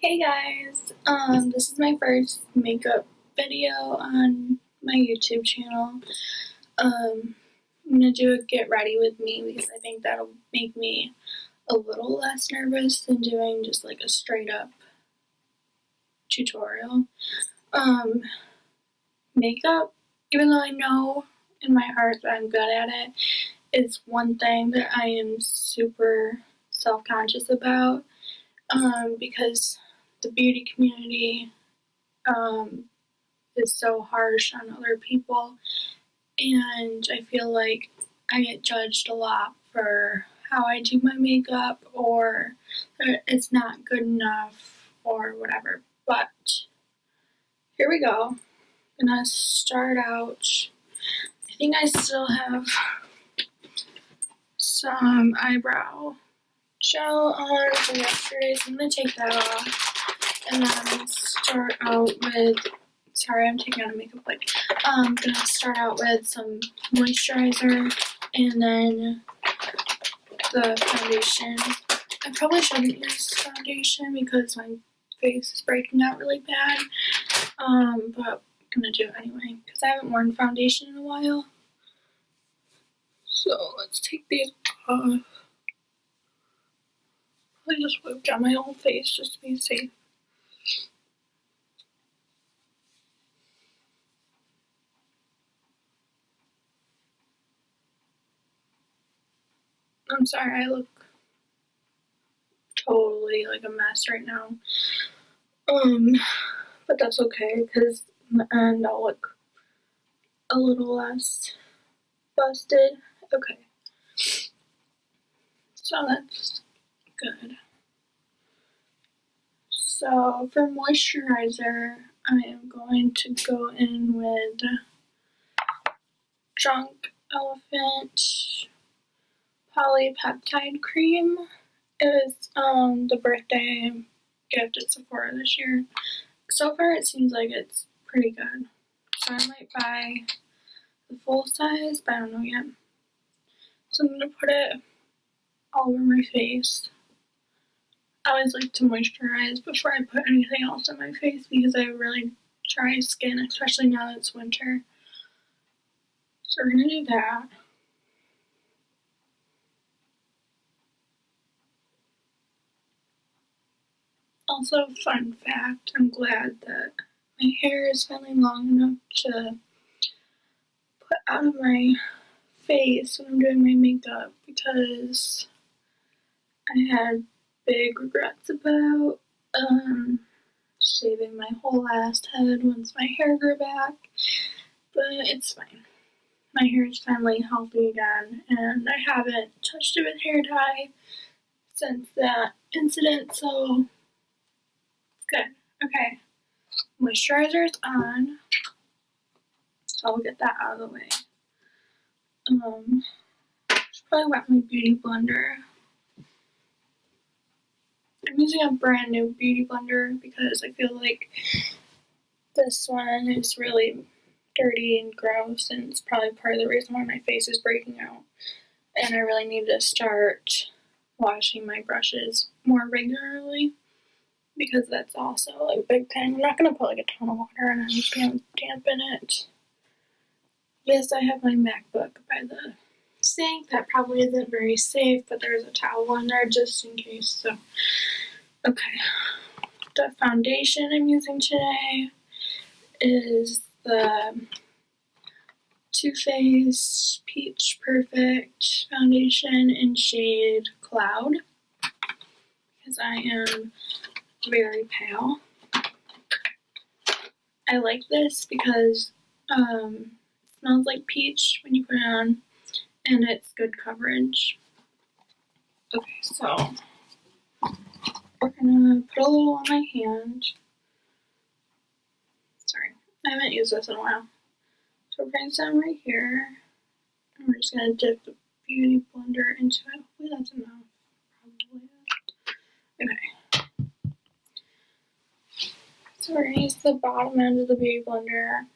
Hey guys, this is my first makeup video on my YouTube channel. I'm gonna do a get ready with me because I think that'll make me a little less nervous than doing just like a straight up tutorial. Makeup, even though I know in my heart that I'm good at it, is one thing that I am super self-conscious about, because the beauty community is so harsh on other people, and I feel like I get judged a lot for how I do my makeup, or it's not good enough, or whatever. But here we go. I'm gonna start out. I think I still have some eyebrow gel on from yesterday, so I'm gonna take that off and then start out with. Sorry, I'm taking out a makeup wipe. I'm gonna start out with some moisturizer and then the foundation. I probably shouldn't use foundation because my face is breaking out really bad. But I'm gonna do it anyway because I haven't worn foundation in a while. So let's take these off. I just wiped down my whole face just to be safe. I'm sorry, I look totally like a mess right now. But that's okay because in the end I'll look a little less busted. Okay. So that's good. So for moisturizer, I am going to go in with Drunk Elephant Polypeptide Cream. It was the birthday gift at Sephora this year. So far it seems like it's pretty good. So I might buy the full size, but I don't know yet. So I'm going to put it all over my face. I always like to moisturize before I put anything else on my face because I have really dry skin, especially now that it's winter. So we're going to do that. Also, fun fact, I'm glad that my hair is finally long enough to put out of my face when I'm doing my makeup because I had big regrets about shaving my whole ass head once my hair grew back, but it's fine. My hair is finally healthy again, and I haven't touched it with hair dye since that incident, so good. Okay, moisturizer is on, so I'll get that out of the way. Should probably wet my beauty blender. I'm using a brand new beauty blender because I feel like this one is really dirty and gross, and it's probably part of the reason why my face is breaking out. And I really need to start washing my brushes more regularly because that's also like a big thing. I'm not gonna put like a ton of water in it. I'm just gonna dampen it. Yes, I have my MacBook by the sink. That probably isn't very safe, but there's a towel on there just in case. So, okay. The foundation I'm using today is the Too Faced Peach Perfect foundation in shade Cloud because I am very pale. I like this because it smells like peach when you put it on, and it's good coverage. Okay, so we're gonna put a little on my hand. Sorry, I haven't used this in a while. So we're going to some right here, and we're just going to dip the beauty blender into it. Hopefully that's enough. Probably. Okay. So we're going to use the bottom end of the beauty blender.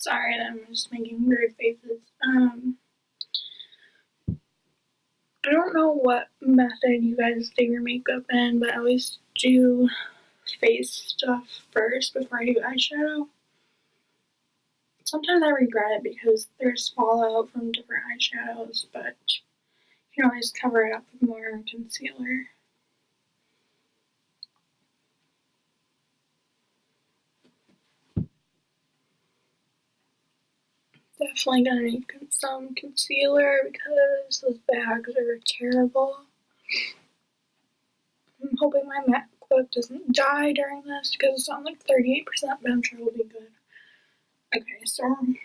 Sorry, I'm just making weird faces. I don't know what method you guys do your makeup in, but I always do face stuff first before I do eyeshadow. Sometimes I regret it because there's fallout from different eyeshadows, but you can always cover it up with more concealer. Definitely gonna need some concealer because those bags are terrible. I'm hoping my MacBook doesn't die during this because it's on like 38%, but I'm sure it'll be good. Okay, so I'm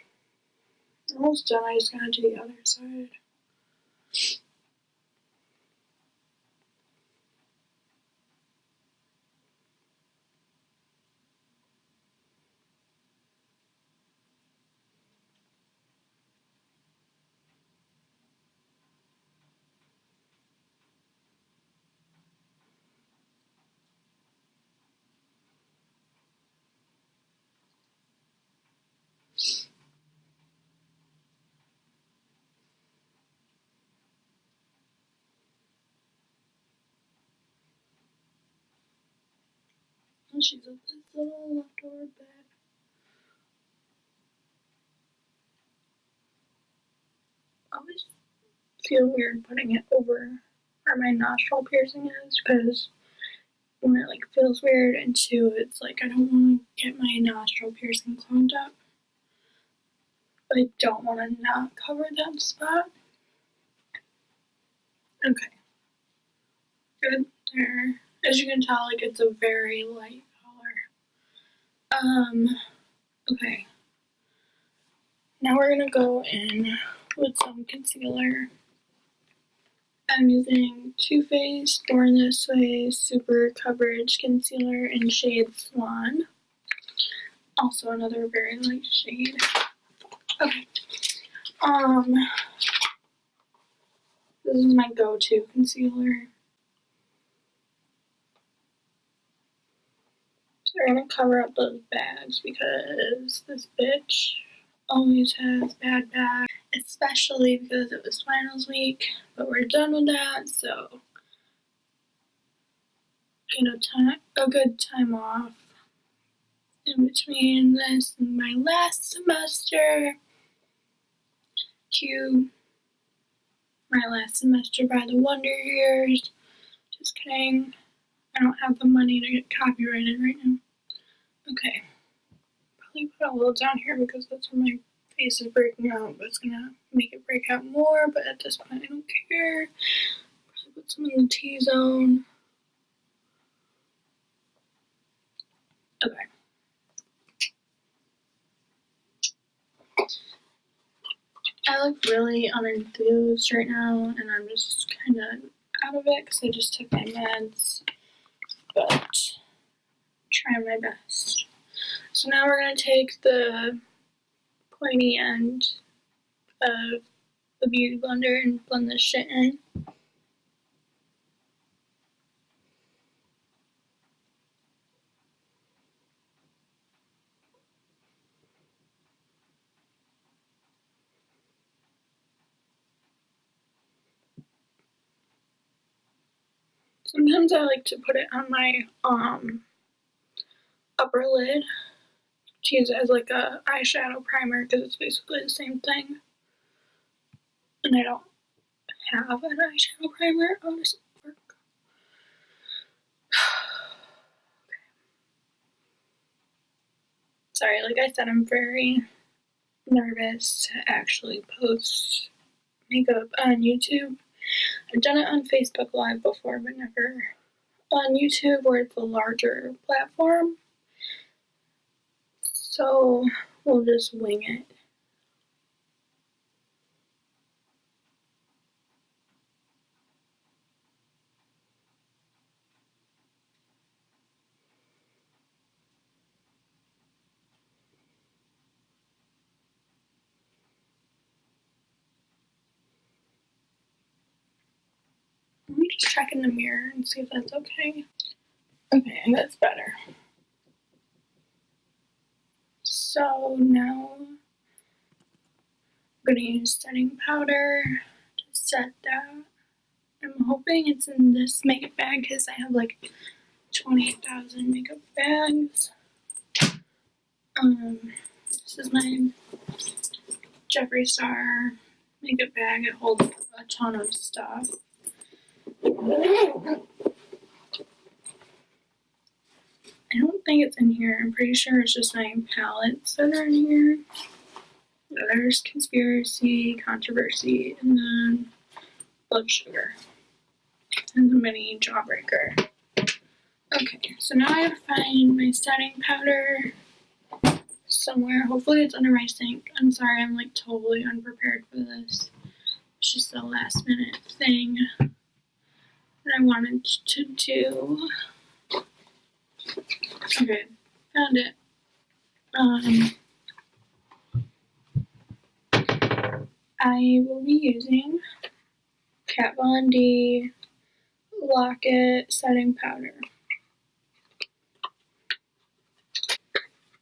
almost done. I just gotta do the other side. And she's at this little leftover bed. I always feel weird putting it over where my nostril piercing is because one, it like feels weird, and two, it's like I don't want to get my nostril piercing clogged up. But I don't want to not cover that spot. Okay. Good there. As you can tell, like it's a very light color. Okay. Now we're gonna go in with some concealer. I'm using Too Faced Born This Way Super Coverage Concealer in shade Swan. Also another very light shade. Okay. This is my go-to concealer. We're gonna cover up those bags because this bitch always has bad bags, especially because it was finals week, but we're done with that, so a good time off in between this and my last semester. Cue my last semester by the Wonder Years. Just kidding. I don't have the money to get copyrighted right now. Okay. Probably put a little down here because that's where my face is breaking out, but it's gonna make it break out more, but at this point I don't care. Probably put some in the T-zone. Okay. I look really unenthused right now, and I'm just kind of out of it because I just took my meds, but trying my best. So now we're going to take the pointy end of the beauty blender and blend this shit in. Sometimes I like to put it on my upper lid to use it as like a eyeshadow primer because it's basically the same thing. And I don't have an eyeshadow primer. Oh, this will work. Sorry, like I said, I'm very nervous to actually post makeup on YouTube. I've done it on Facebook Live before, but never on YouTube where it's a larger platform. So we'll just wing it. Let me just check in the mirror and see if that's okay. Okay, that's better. So now gonna use setting powder to set that. I'm hoping it's in this makeup bag because I have like 28,000 makeup bags. This is my Jeffree Star makeup bag. It holds a ton of stuff. I don't think it's in here. I'm pretty sure it's just my palettes that are in here. There's Conspiracy, Controversy, and then Blood Sugar, and the mini Jawbreaker. Okay, so now I have to find my setting powder somewhere. Hopefully it's under my sink. I'm sorry, I'm like totally unprepared for this. It's just a last minute thing that I wanted to do. Okay, found it. I will be using Kat Von D Locket setting powder.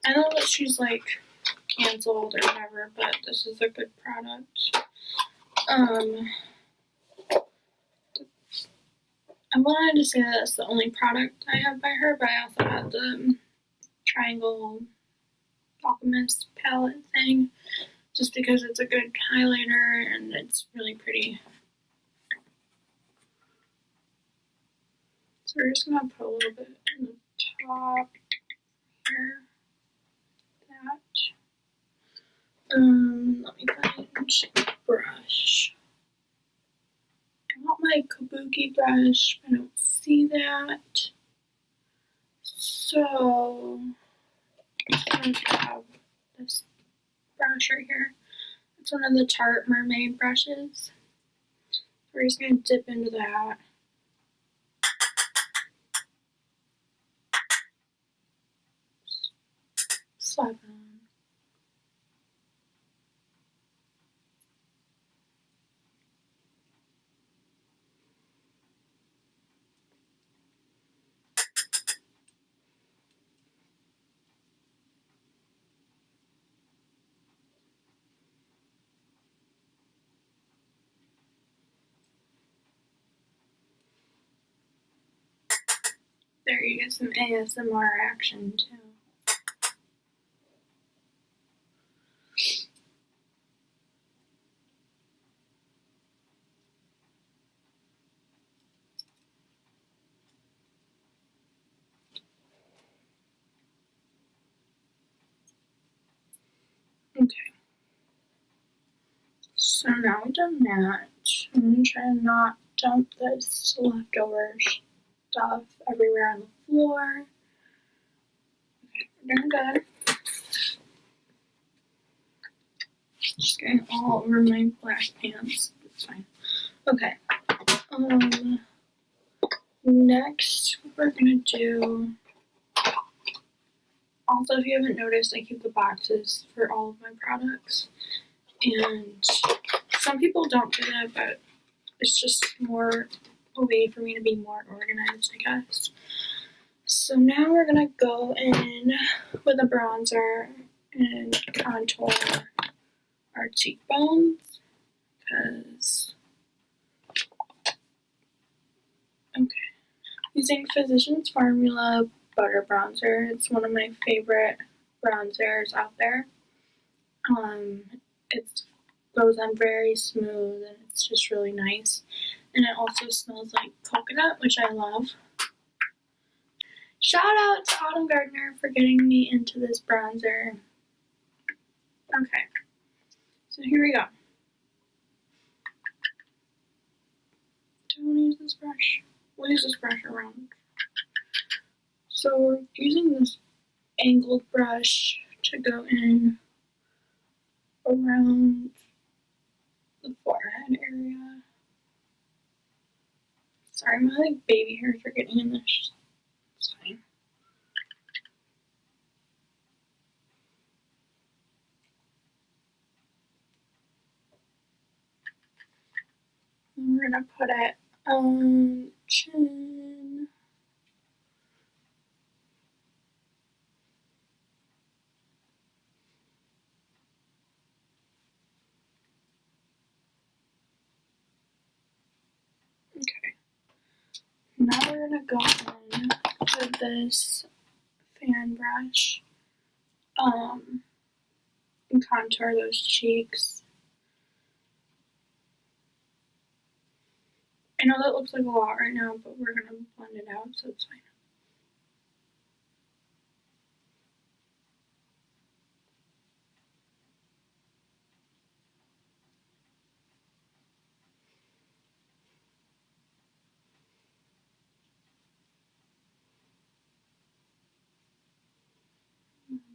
I know that she's like canceled or whatever, but this is a good product. I wanted to say that that's the only product I have by her, but I also have the Triangle Alchemist palette thing, just because it's a good highlighter and it's really pretty. So we're just gonna put a little bit in the top here. That. Let me find a brush. I want my kabuki brush, but I don't see that. So I'm going to have this brush right here. It's one of the Tarte Mermaid brushes. We're just going to dip into that. Slap it on. There, you get some ASMR action too. Okay. So now we've done that. I'm going to try to not dump this leftover stuff everywhere on the floor. Okay, we're doing good. Just getting all over my black pants. It's fine. Okay. Next, we're gonna do. Also, if you haven't noticed, I keep the boxes for all of my products, and some people don't do that, but it's just more a way for me to be more organized, I guess. So now we're gonna go in with a bronzer and contour our cheekbones, because, okay. Using Physicians Formula Butter Bronzer. It's one of my favorite bronzers out there. It goes on very smooth and it's just really nice. And it also smells like coconut, which I love. Shout out to Autumn Gardner for getting me into this bronzer. Okay, so here we go. Don't use this brush. We'll use this brush around. So we're using this angled brush to go in around the forehead area. Sorry, my like baby hairs are getting in this. It's fine. And we're gonna put it on chin. go in with this fan brush and contour those cheeks. I know that looks like a lot right now, but we're gonna blend it out, so it's fine.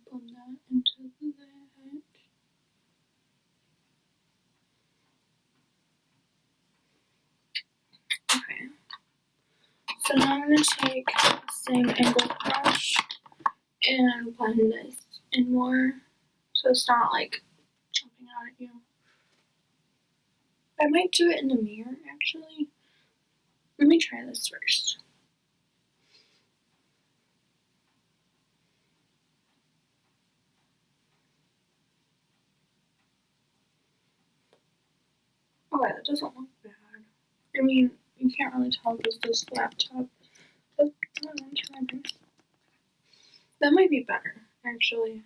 Blend that into that. Okay. So now I'm gonna take the same angle brush and blend this in more, so it's not like jumping out at you. I might do it in the mirror actually. Let me try this first. Okay, that doesn't look bad. I mean, you can't really tell because this laptop. That might be better, actually.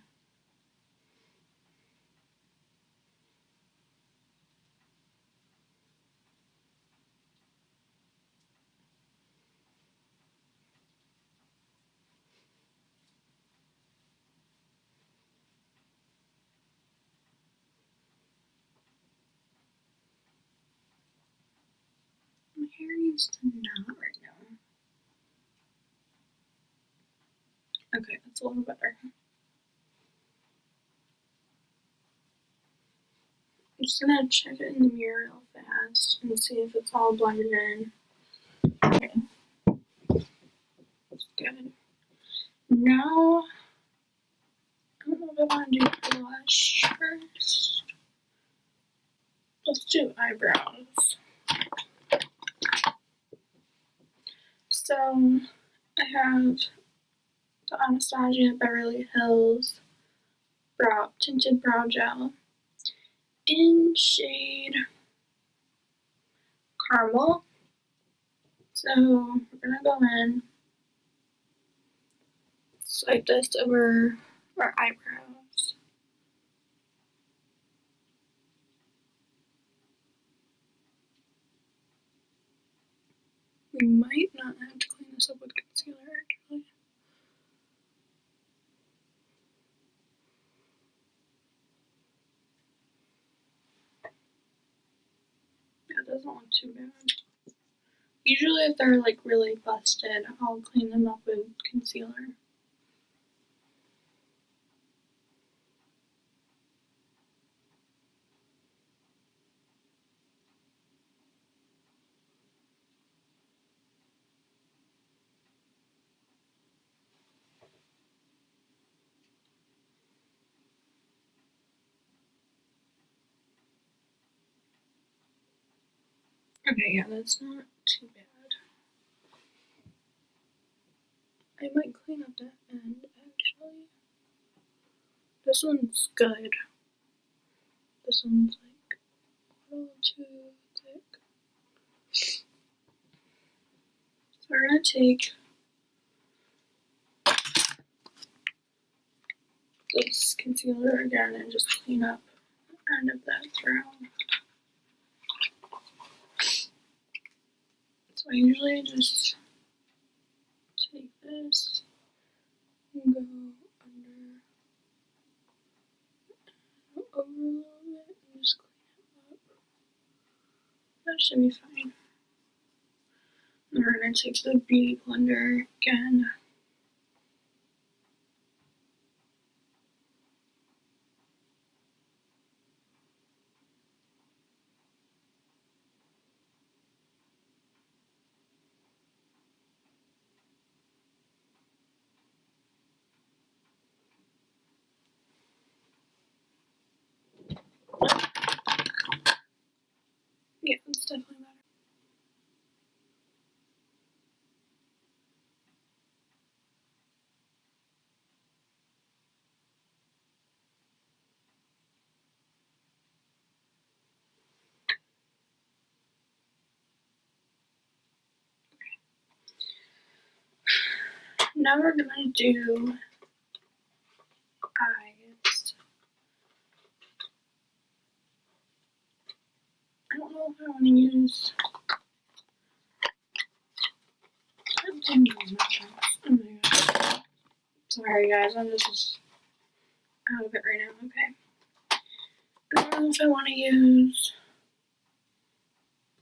My hair needs to knot right now. Okay, that's a little better. I'm just gonna check it in the mirror real fast and see if it's all blended in. Okay. That's good. Now, I don't know if I want to do blush first. Let's do eyebrows. So, I have the Anastasia Beverly Hills tinted brow gel in shade Caramel. So we're gonna go in, swipe this over our eyebrows. We might not have to clean this up with concealer actually. Yeah, it doesn't look too bad. Usually if they're like really busted, I'll clean them up with concealer. Okay, yeah, that's not too bad. I might clean up that end actually. This one's good. This one's like a little too thick. So we're gonna take this concealer again and just clean up the end of that brow. So I usually just take this and go under, over a little bit and just clean it up. That should be fine. And we're gonna take the beauty blender again. Yeah, it's definitely better. Now we're gonna do eyes. I don't know if I want to use. Oh my god. Sorry guys, I'm just out of it right now. Okay. I don't know if I want to use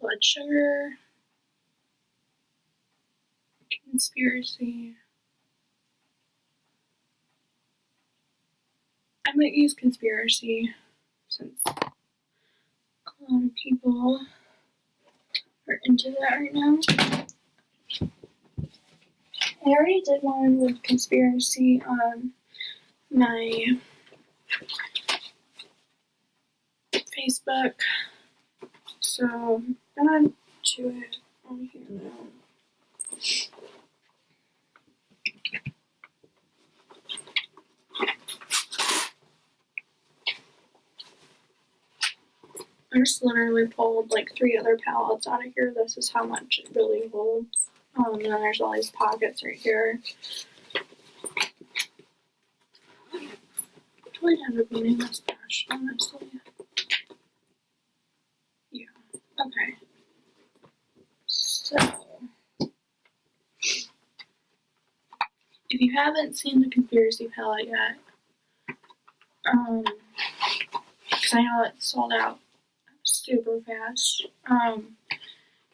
blood sugar, conspiracy. I might use conspiracy since a lot of people are into that right now. I already did one with conspiracy on my Facebook, so I'm gonna do it on here now. I just literally pulled like 3 other palettes out of here. This is how much it really holds. And then there's all these pockets right here. Probably end up needing this brush, honestly. Yeah. Okay. So, if you haven't seen the conspiracy palette yet, because I know it's sold out super fast.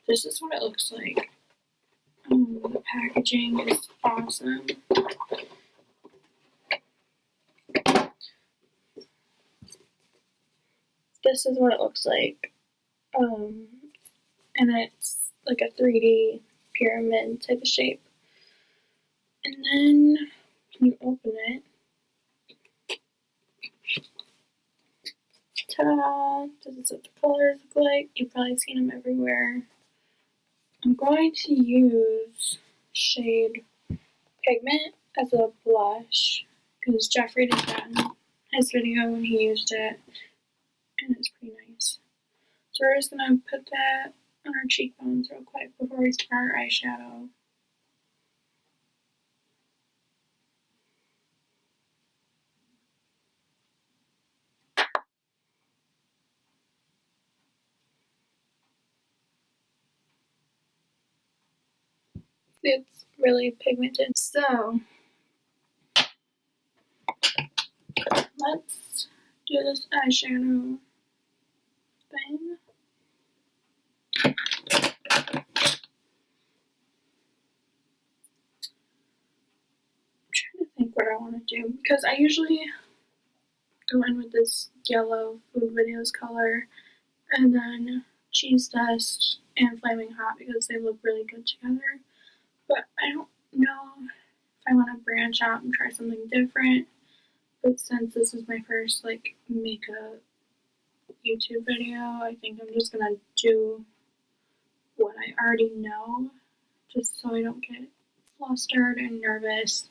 This is what it looks like. The packaging is awesome. This is what it looks like. And it's like a 3D pyramid type of shape. And then when you open it, ta-da! This is what the colors look like. You've probably seen them everywhere. I'm going to use shade Pigment as a blush because Jeffree did that in his video when he used it, and it's pretty nice. So we're just gonna put that on our cheekbones real quick before we start our eyeshadow. It's really pigmented. So let's do this eyeshadow thing. I'm trying to think what I want to do because I usually go in with this yellow Food Videos color and then Cheese Dust and Flaming Hot because they look really good together. But I don't know if I want to branch out and try something different. But since this is my first like makeup YouTube video, I think I'm just gonna do what I already know, just so I don't get flustered and nervous.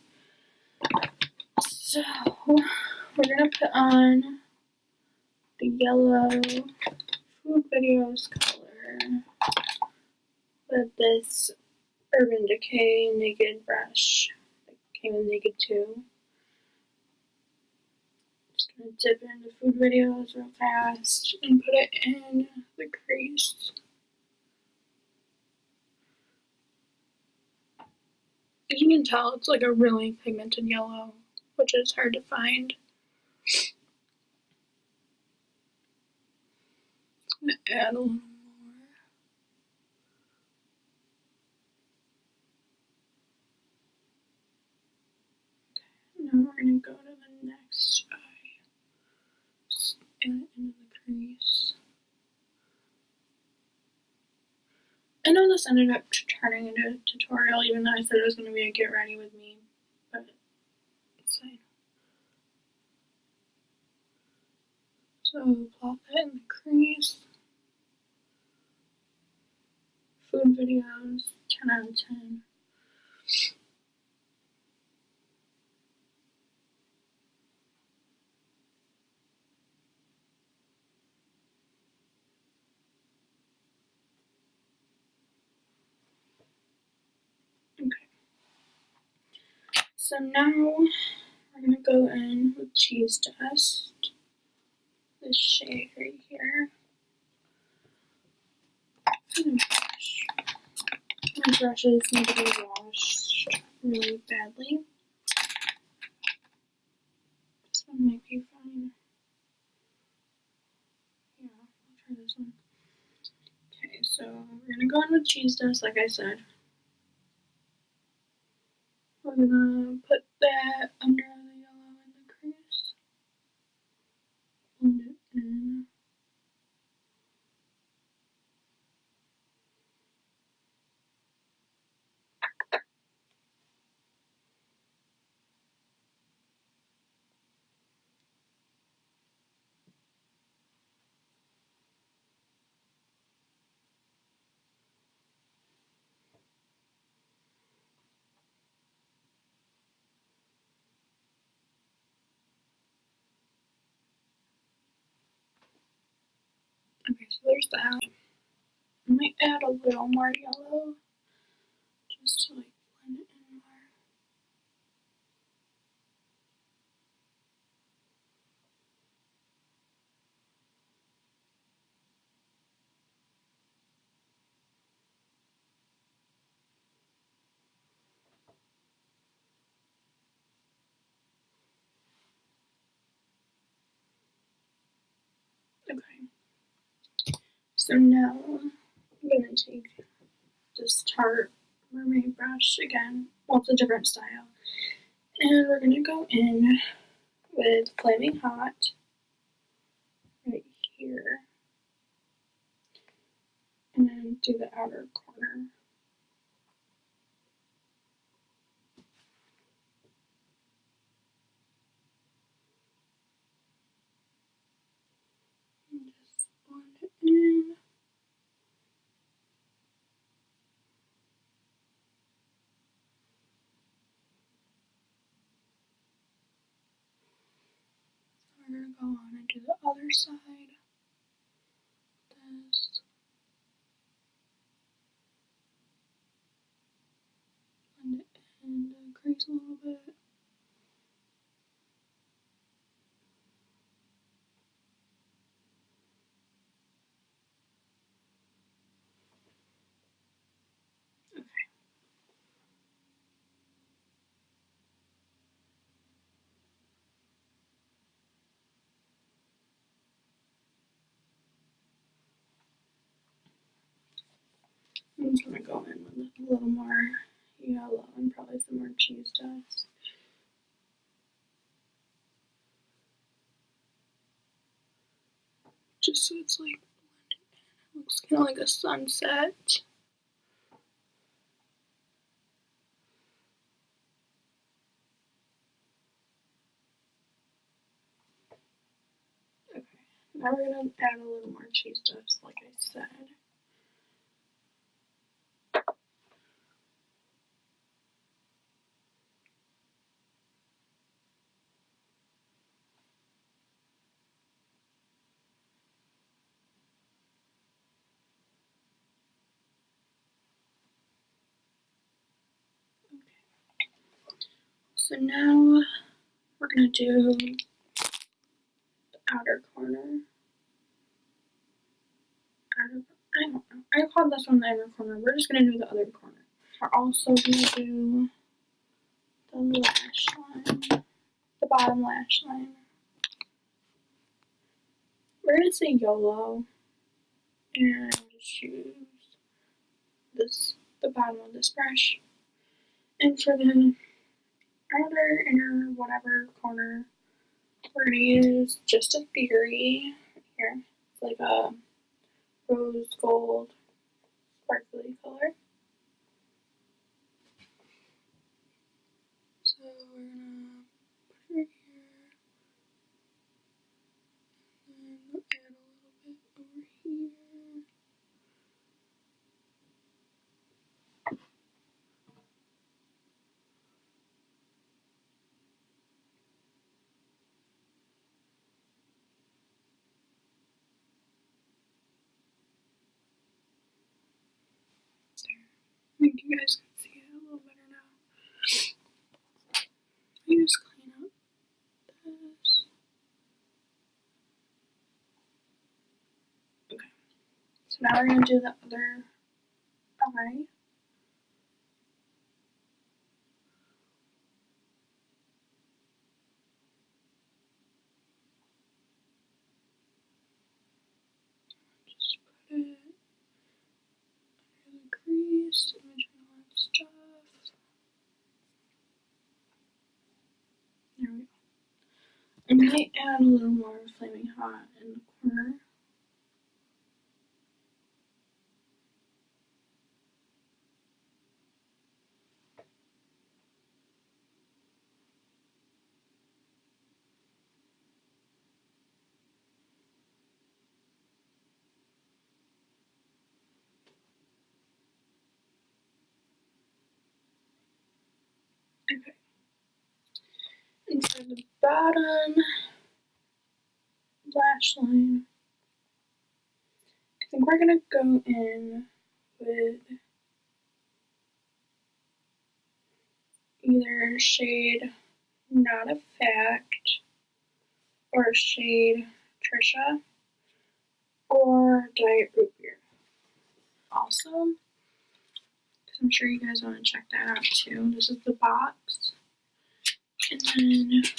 So we're gonna put on the yellow Food Videos color with this Urban Decay Naked brush that came in Naked 2. Just gonna dip into Food Videos real fast and put it in the crease. As you can tell, it's like a really pigmented yellow, which is hard to find. I'm gonna add a little more. Now we're gonna go to the next eye. Just add it into the crease. I know this ended up turning into a tutorial, even though I said it was gonna be a get ready with me, but it's fine. So plop it in the crease. Food Videos, 10 out of 10. Okay. So now we're going to go in with Cheese Dust, this shade right here, and a brush. My brushes need to be washed really badly. This one might be fine. Yeah, I'll try this one. Okay, so we're going to go in with Cheese Dust, like I said. We're going to put that under the yellow in the crease. Blend it in. Okay, so there's that. I might add a little more yellow just to like blend it in more. Okay, so now I'm going to take this Tarte mermaid brush again. Well, it's a different style. And we're going to go in with Flaming Hot right here. And then do the outer corner. And just blend it in. We're going to go on and do the other side. This. Blend it in the crease a little bit. Okay. I'm just going to go in with a little more yellow and probably some more cheese dust. Just so it's like blended in. It looks kind of like a sunset. Okay, now we're going to add a little more cheese dust, like I said. So now we're going to do the outer corner. I don't know. I called this one the inner corner. We're just going to do the other corner. We're also going to do the lash line, the bottom lash line. We're going to say YOLO and just use the bottom of this brush. And for the outer, inner, whatever corner, we're going to use just a Theory here. It's like a rose gold sparkly color. So we're going to put it right here. And then add a little bit over here. I think you guys can see it a little better now. we're going to do the other eye. Just put it under the crease, imaging all that stuff. There we go. I might add a little more Flaming Hot in the corner. Okay. And for the bottom lash line, I think we're going to go in with either shade Not a Fact or shade Trisha or Diet Root Beer. Also, because I'm sure you guys want to check that out too. This is the box. And then these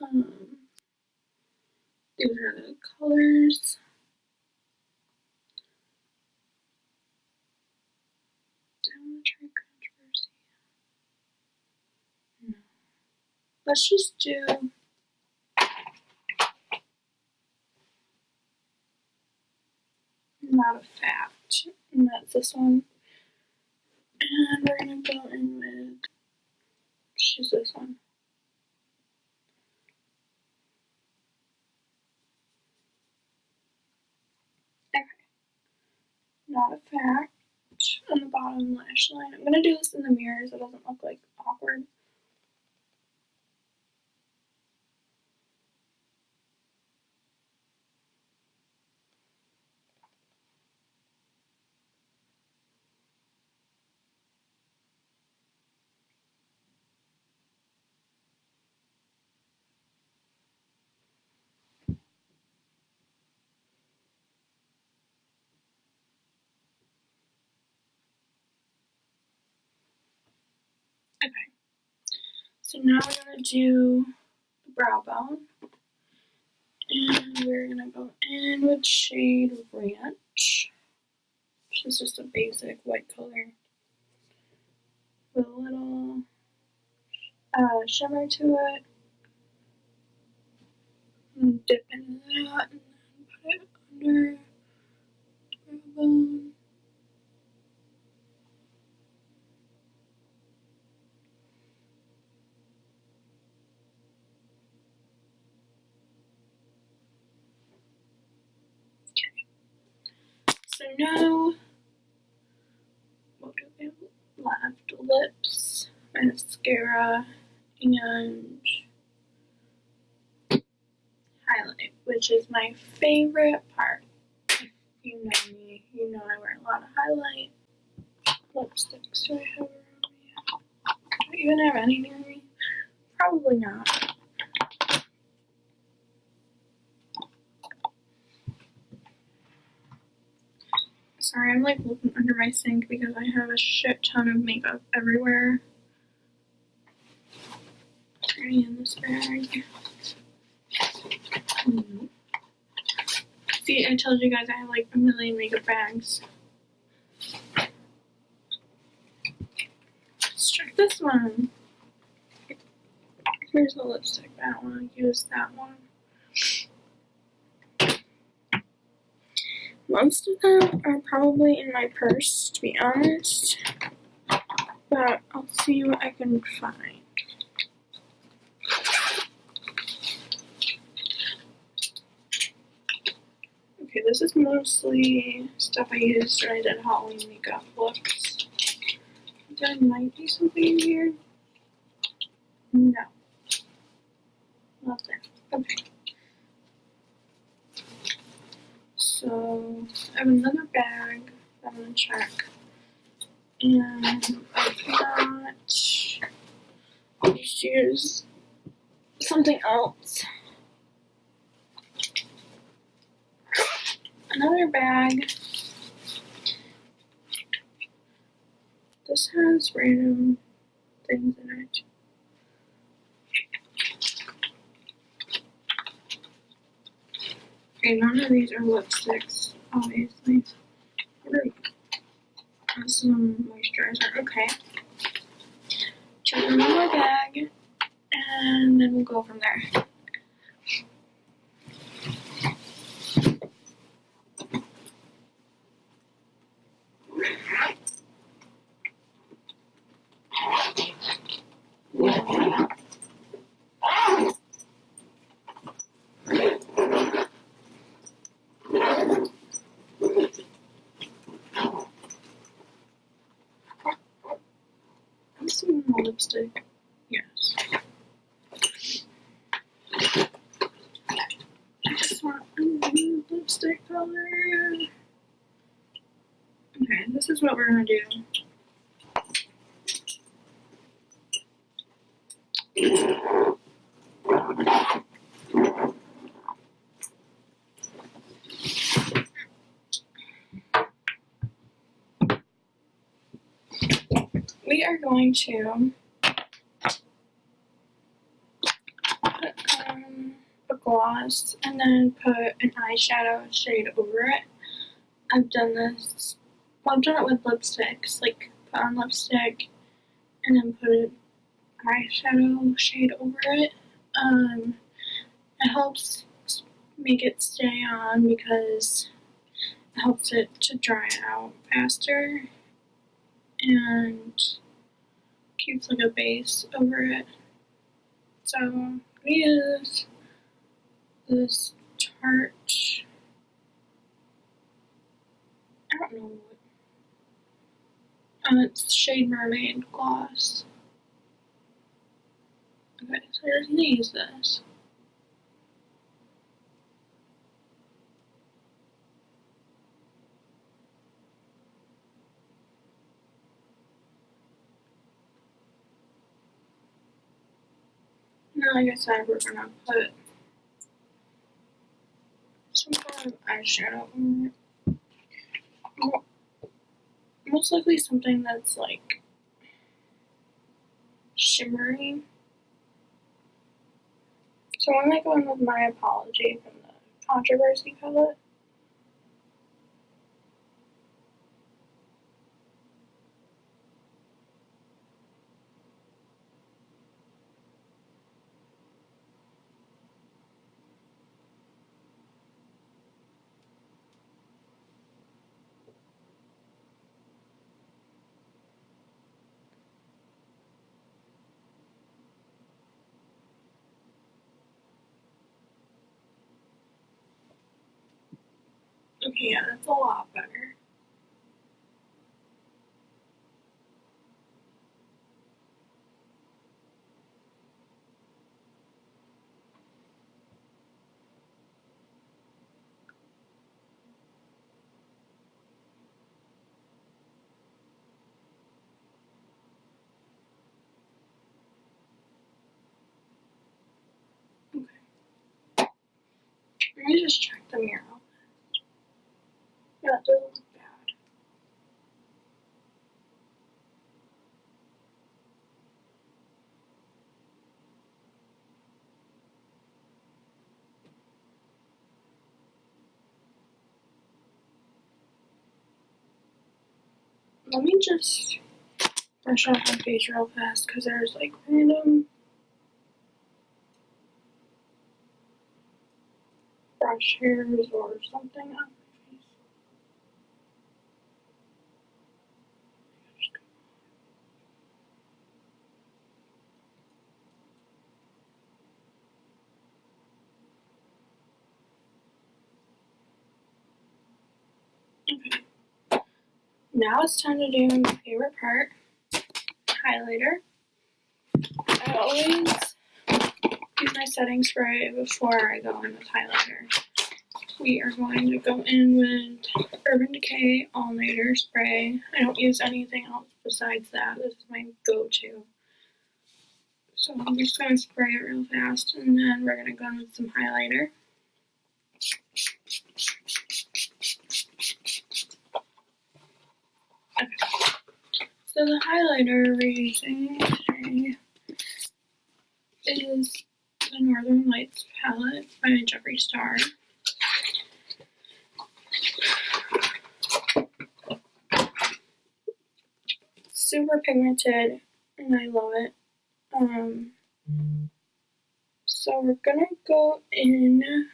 are the colors. Down the Try Controversy. No. Let's just do Not a Fact. And that's this one. And we're gonna go in with, choose this one. Okay. Not a Fact on the bottom lash line. I'm gonna do this in the mirror so it doesn't look like awkward. Okay. So now we're gonna do the brow bone. And we're gonna go in with shade Ranch, which is just a basic white color with a little shimmer to it. And dip into that and then put it under the brow bone. So now, what do we have left? Lips, mascara, and highlight, which is my favorite part. If you know me, you know I wear a lot of highlight. Lipsticks do I have around me? Do I even have any near me? Probably not. Sorry, I'm like looking under my sink because I have a shit ton of makeup everywhere. Already in this bag. See, I told you guys I have like a million makeup bags. Let's check this one. Here's the lipstick, but I don't want to use that one. Most of them are probably in my purse, to be honest. But I'll see what I can find. Okay, this is mostly stuff I used when I did Halloween makeup looks. There might be something in here. No. Nothing. Okay. So I have another bag that I'm gonna check. And I've got, I'll just use something else. Another bag. This has random things in it. Okay, none of these are lipsticks, obviously. Some moisturizer. Okay. Check another bag, and then we'll go from there. Some more lipstick. Yes. I just want a new lipstick color. Okay, this is what we're gonna do. We are going to put on a gloss and then put an eyeshadow shade over it. I've done this. Well, I've done it with lipsticks, like put on lipstick and then put an eyeshadow shade over it. It helps make it stay on because it helps it to dry out faster and keeps like a base over it. So I'm gonna use this Tarte, I don't know what, it's shade Mermaid gloss. Okay, so I just need to use this. Now, like I said, we're gonna put some kind of eyeshadow on it. Most likely something that's like shimmery. So I'm gonna go in with My Apology from the Controversy palette. Okay, yeah, that's a lot better. Okay. Let me just check the mirror. Yeah, it doesn't look bad. Let me just brush off my face real fast because there's like random brush hairs or something on my face. Okay. Now it's time to do my favorite part, highlighter. I always use my setting spray before I go in with highlighter. We are going to go in with Urban Decay All Nighter Spray. I don't use anything else besides that. This is my go-to. So I'm just going to spray it real fast, and then we're going to go in with some highlighter. So the highlighter we're using today is the Northern Lights palette by Jeffree Star. Super pigmented, and I love it. So we're gonna go in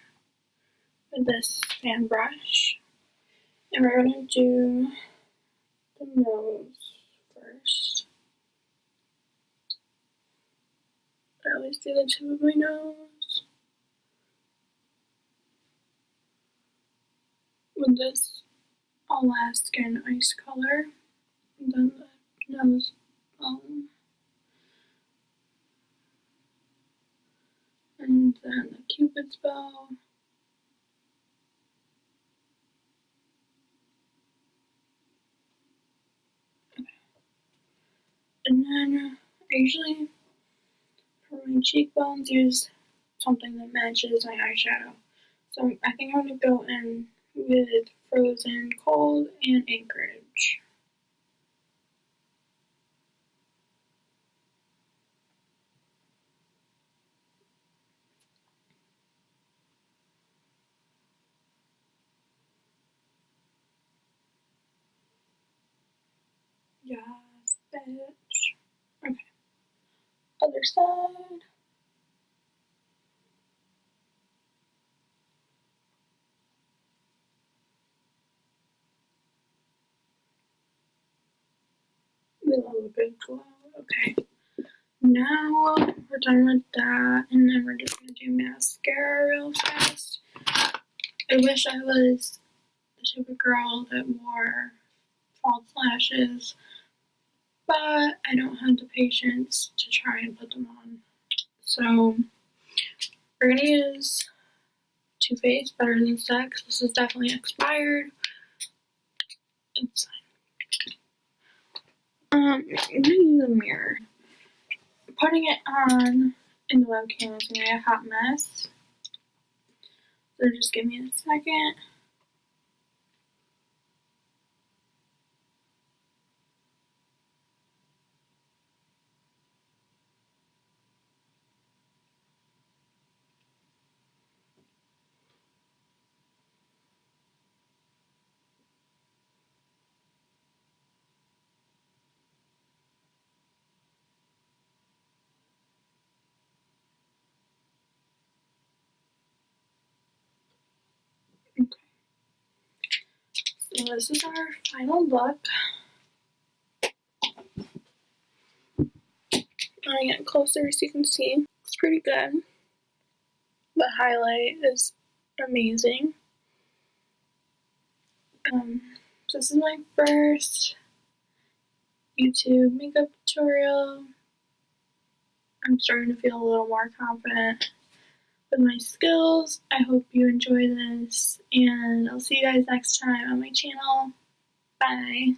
with this fan brush, and we're gonna do the nose first. I always do the tip of my nose with this Alaskan ice color, and then the nose bone, and then the Cupid's bow. And then I usually, for my cheekbones, use something that matches my eyeshadow. So I think I'm going to go in with Frozen Cold and Anchorage. Yes, bitch. Okay. Other side. We love a good glow. Okay. Now we're done with that, and then we're just going to do mascara real fast. I wish I was the type of girl that wore false lashes, but I don't have the patience to try and put them on. So we're going to use Too Faced Better Than Sex. This is definitely expired. It's I'm going to use a mirror. Putting it on in the webcam is going to be a hot mess. So just give me a second. Okay. So this is our final look. I'm going to get closer so you can see. It's pretty good. The highlight is amazing. So this is my first YouTube makeup tutorial. I'm starting to feel a little more confident with my skills. I hope you enjoy this, and I'll see you guys next time on my channel. Bye.